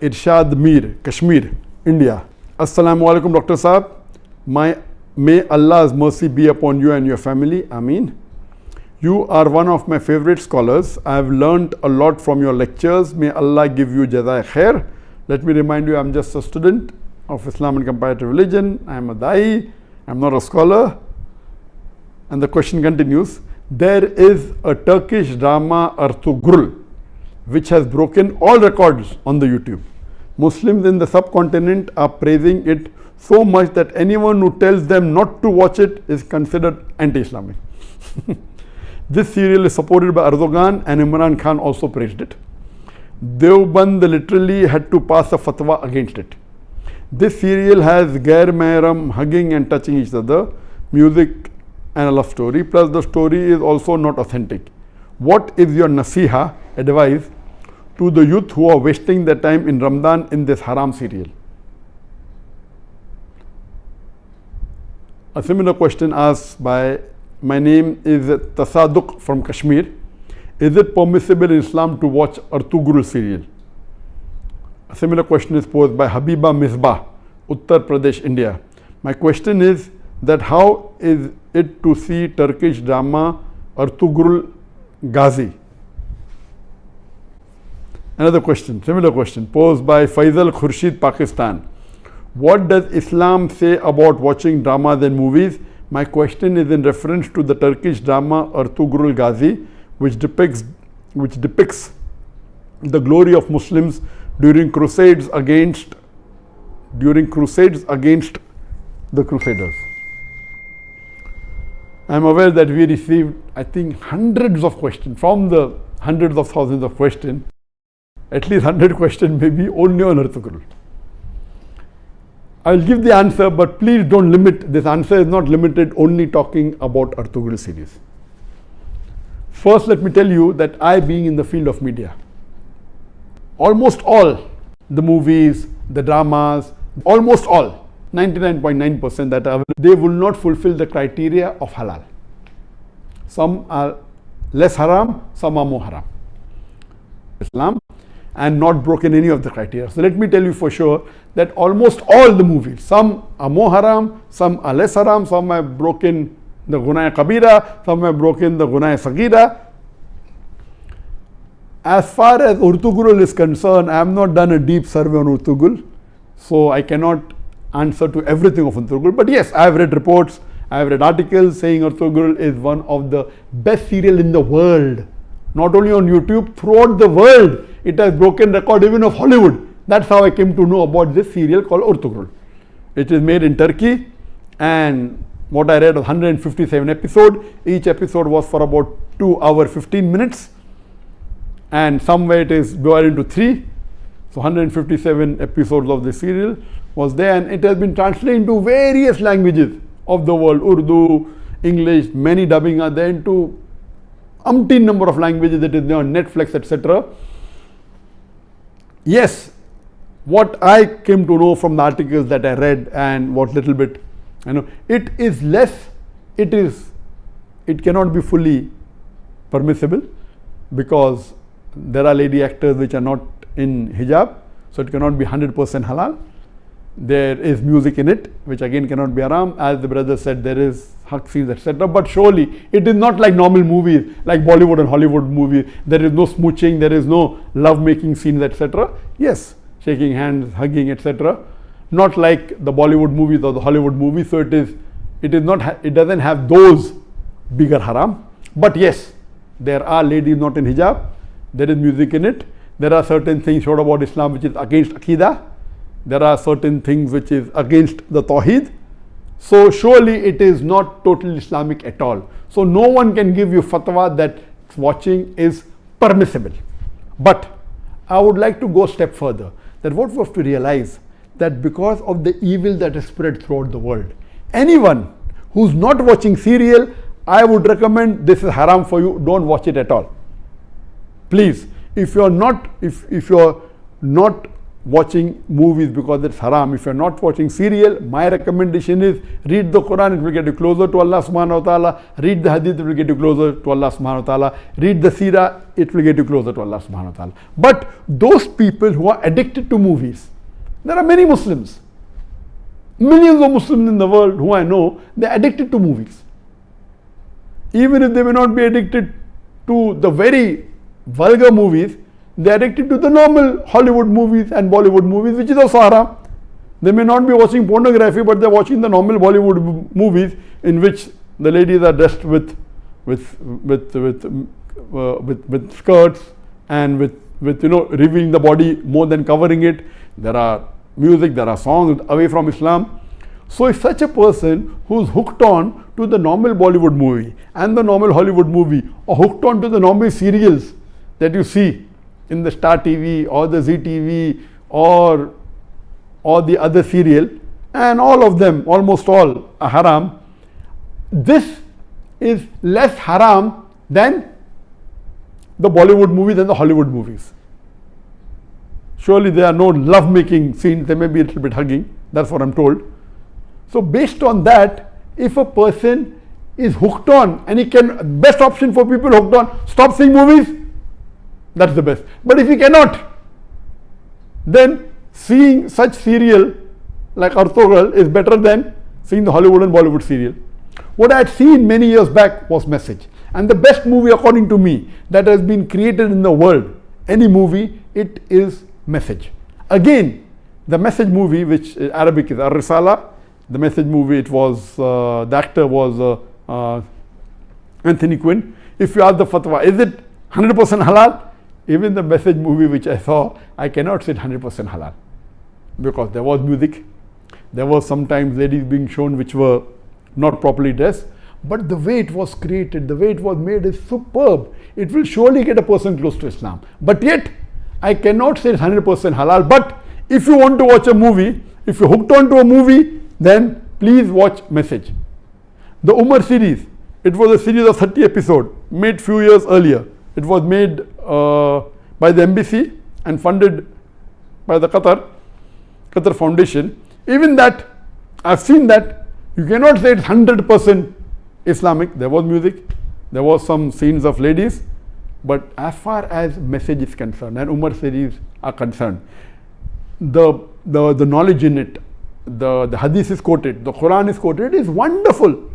Irshad Mir, Kashmir, India. Assalamu alaikum, Dr. Saab. May Allah's mercy be upon you and your family. Ameen. You are one of my favorite scholars. I have learnt a lot from your lectures. May Allah give you jazai khair. Let me remind you, I am just a student of Islam and comparative religion. I am a da'i. I am not a scholar. And the question continues. There is a Turkish drama Ertugrul which has broken all records on the YouTube. Muslims in the subcontinent are praising it so much that anyone who tells them not to watch it is considered anti-Islamic. This serial is supported by Erdogan, and Imran Khan also praised it. Deoband literally had to pass a fatwa against it. This serial has Gair Mehram hugging and touching each other, music and a love story, plus the story is also not authentic. What is your nasiha, advice, to the youth who are wasting their time in Ramadan in this haram serial? A similar question asked by, my name is Tasadduq from Kashmir. Is it permissible in Islam to watch Ertugrul serial? A similar question is posed by Habiba Misbah, Uttar Pradesh, India. My question is that how is it to see Turkish drama Ertugrul Ghazi? Another question, similar question, posed by Faisal Khurshid, Pakistan. What does Islam say about watching dramas and movies? My question is in reference to the Turkish drama Ertugrul Ghazi, which depicts the glory of Muslims during crusades against the Crusaders. I am aware that we received, I think, hundreds of questions from the hundreds of thousands of questions. At least 100 questions maybe only on Ertugrul. I will give the answer, but please don't limit. This answer is not limited only talking about Ertugrul series. First, let me tell you that I, being in the field of media, almost all the movies, the dramas, almost all, 99.9% that are, they will not fulfill the criteria of halal. Some are less haram, some are more haram. Islam, and not broken any of the criteria. So let me tell you for sure that almost all the movies, some are more haram, some are less haram, some have broken the Gunaya Kabira, some have broken the Gunaya Sagira. As far as Ertugrul is concerned, I have not done a deep survey on Ertugrul, so I cannot answer to everything of Ertugrul. But yes, I have read reports, I have read articles saying Ertugrul is one of the best serial in the world. Not only on YouTube, throughout the world. It has broken record even of Hollywood. That's how I came to know about this serial called Ertugrul. It is made in Turkey, and what I read was 157 episodes. Each episode was for about 2 hours 15 minutes, and somewhere it is divided into 3. So 157 episodes of the serial was there, and it has been translated into various languages of the world, Urdu, English, many dubbing are there, into umpteen number of languages that is there on Netflix, etc. Yes, what I came to know from the articles that I read and what little bit, it is less, it cannot be fully permissible because there are lady actors which are not in hijab, so it cannot be 100% halal. There is music in it, which again cannot be haram. As the brother said, there is hug scenes, etc. But surely it is not like normal movies, like Bollywood and Hollywood movies. There is no smooching, there is no love-making scenes, etc. Yes, shaking hands, hugging, etc. Not like the Bollywood movies or the Hollywood movies. So it doesn't have those bigger haram. But yes, there are ladies not in hijab. There is music in it. There are certain things shown about Islam which is against Aqidah. There are certain things which is against the Tawheed. So surely it is not totally Islamic at all. So no one can give you fatwa that watching is permissible. But I would like to go a step further, that what we have to realize that because of the evil that is spread throughout the world, anyone who's not watching serial, I would recommend this is haram for you, don't watch it at all. Please, if you're not watching movies because it's haram. If you're not watching serial, my recommendation is read the Quran, it will get you closer to Allah subhanahu wa ta'ala. Read the hadith, it will get you closer to Allah subhanahu wa ta'ala. Read the seerah, it will get you closer to Allah subhanahu wa ta'ala. But those people who are addicted to movies, there are many Muslims, millions of Muslims in the world who I know, they're addicted to movies. Even if they may not be addicted to the very vulgar movies, they're addicted to the normal Hollywood movies and Bollywood movies, which is also haram. They may not be watching pornography, but they're watching the normal Bollywood movies in which the ladies are dressed with skirts and with revealing the body more than covering it. There are music, there are songs away from Islam. So if such a person who's hooked on to the normal Bollywood movie and the normal Hollywood movie, or hooked on to the normal serials that you see in the Star TV or the Zee TV or the other serial, and all of them, almost all, are haram, this is less haram than the Bollywood movies and the Hollywood movies. Surely there are no love-making scenes, there may be a little bit hugging, that's what I'm told. So based on that, if a person is hooked on, and he can, best option for people hooked on, stop seeing movies, that's the best. But if he cannot, then seeing such serial like Ertugrul is better than seeing the Hollywood and Bollywood serial. What I had seen many years back was Message. And the best movie according to me that has been created in the world, any movie, it is Message. Again, the Message movie, which in Arabic is Ar-Risala, the Message movie, it was, the actor was Anthony Quinn. If you ask the fatwa, is it 100% halal? Even the Message movie which I saw, I cannot say 100% halal, because there was music, there was sometimes ladies being shown which were not properly dressed, but the way it was created, the way it was made is superb. It will surely get a person close to Islam. But yet, I cannot say it's 100% halal. But if you want to watch a movie, if you're hooked on to a movie, then please watch Message. The Umar series, it was a series of 30 episodes, made few years earlier. It was made by the embassy and funded by the Qatar Foundation. Even that, I've seen that, you cannot say it's 100% Islamic. There was music, there was some scenes of ladies, but as far as Message is concerned and Umar series are concerned, the knowledge in it, the hadith is quoted, the Quran is quoted, it is wonderful.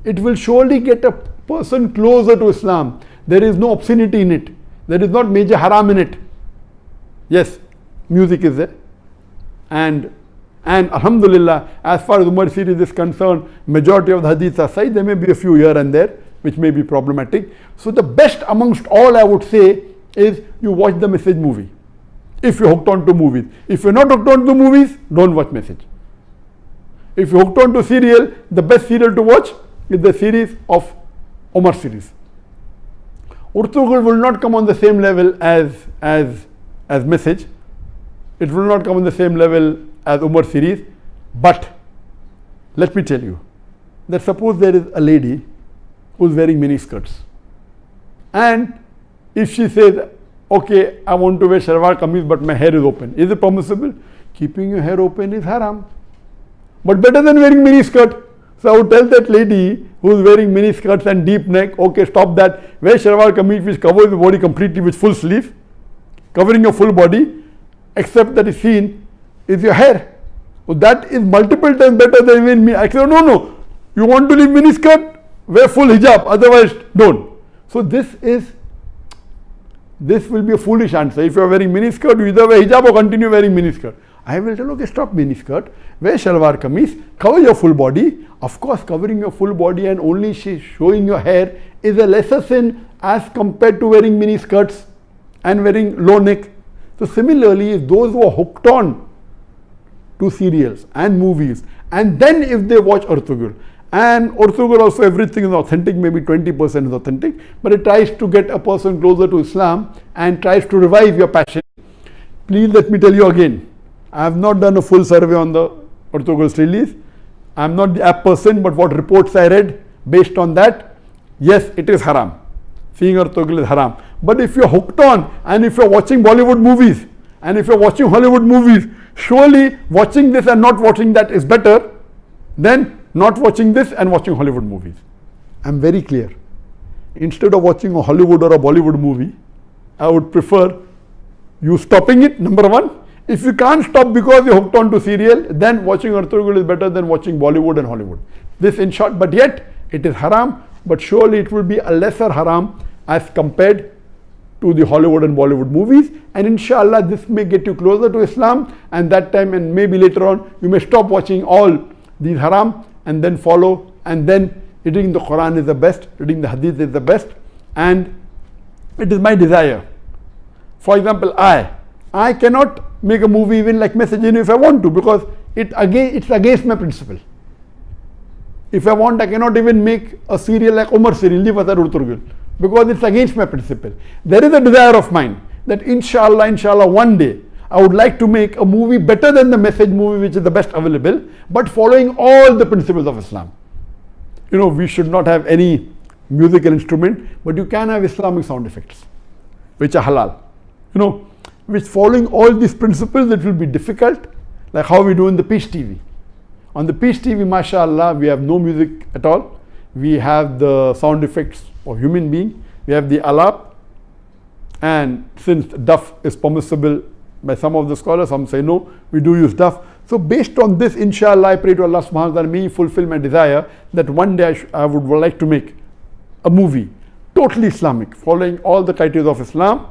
It will surely get a person closer to Islam. There is no obscenity in it. There is not major haram in it. Yes, music is there. And Alhamdulillah, as far as Umar series is concerned, majority of the hadiths are sahih. There may be a few here and there which may be problematic. So the best amongst all, I would say, is you watch the Message movie. If you're hooked on to movies. If you're not hooked on to movies, don't watch Message. If you're hooked on to serial, the best serial to watch is the series of Umar series. Ertugrul will not come on the same level as Message. It will not come on the same level as Umar series. But let me tell you that suppose there is a lady who is wearing mini skirts, and if she says, okay, I want to wear shalwar kameez but my hair is open, is it permissible? Keeping your hair open is haram, but better than wearing mini skirt. So I would tell that lady who is wearing mini skirts and deep neck, okay, stop that, wear shalwar kameez which covers the body completely with full sleeve, covering your full body, except that is seen is your hair. So that is multiple times better than wearing mini. I said, no, you want to leave mini skirt, wear full hijab, otherwise don't. So this will be a foolish answer. If you are wearing mini skirt, you either wear hijab or continue wearing mini skirt. I will tell, okay, stop mini skirt, wear shalwar kameez, cover your full body. Of course, covering your full body and only showing your hair is a lesser sin as compared to wearing mini skirts and wearing low neck. So similarly, if those who are hooked on to serials and movies, and then if they watch Ertugrul, and Ertugrul also everything is authentic, maybe 20% is authentic, but it tries to get a person closer to Islam and tries to revive your passion. Please let me tell you again, I have not done a full survey on the Ertugrul's release. I am not the app person, but what reports I read, based on that, yes, it is haram. Seeing Ertugrul is haram. But if you are hooked on and if you are watching Bollywood movies and if you're watching Hollywood movies, surely watching this and not watching that is better than not watching this and watching Hollywood movies. I'm very clear. Instead of watching a Hollywood or a Bollywood movie, I would prefer you stopping it, number one. If you can't stop because you're hooked on to serial, then watching Ertugrul is better than watching Bollywood and Hollywood. This in short, but yet it is haram, but surely it will be a lesser haram as compared to the Hollywood and Bollywood movies, and inshallah this may get you closer to Islam, and that time and maybe later on you may stop watching all these haram and then follow, and then reading the Quran is the best, reading the Hadith is the best, and it is my desire. For example, I cannot make a movie even like Message if I want to, because it's against my principle. If I want, I cannot even make a serial like Umar serial, Watch Ertugrul, because it's against my principle. There is a desire of mine that inshallah one day I would like to make a movie better than the Message movie, which is the best available, but following all the principles of Islam. You know, we should not have any musical instrument, but you can have Islamic sound effects, which are halal. You know, which following all these principles, it will be difficult, like how we do in the Peace TV. On the Peace TV, mashallah, we have no music at all. We have the sound effects of human being. We have the alap, and since duff is permissible by some of the scholars, some say no, we do use duff. So based on this, inshallah, I pray to Allah subhanahu wa ta'ala, may He fulfill my desire that one day I would like to make a movie totally Islamic, following all the criteria of Islam,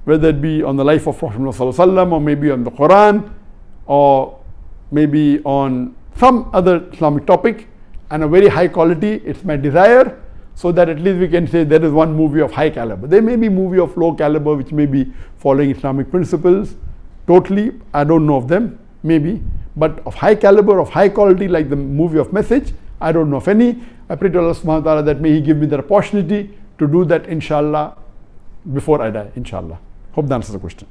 whether it be on the life of Prophet Muhammad sallallahu alaihi wasallam, or maybe on the Quran, or maybe on some other Islamic topic, and a very high quality. It's my desire, so that at least we can say there is one movie of high caliber. There may be movie of low caliber which may be following Islamic principles totally, I don't know of them, maybe, but of high caliber, of high quality, like the movie of Message, I don't know of any. I pray to Allah subhanahu wa ta'ala that may He give me the opportunity to do that, inshallah, before I die, inshallah. Hope that answers the question.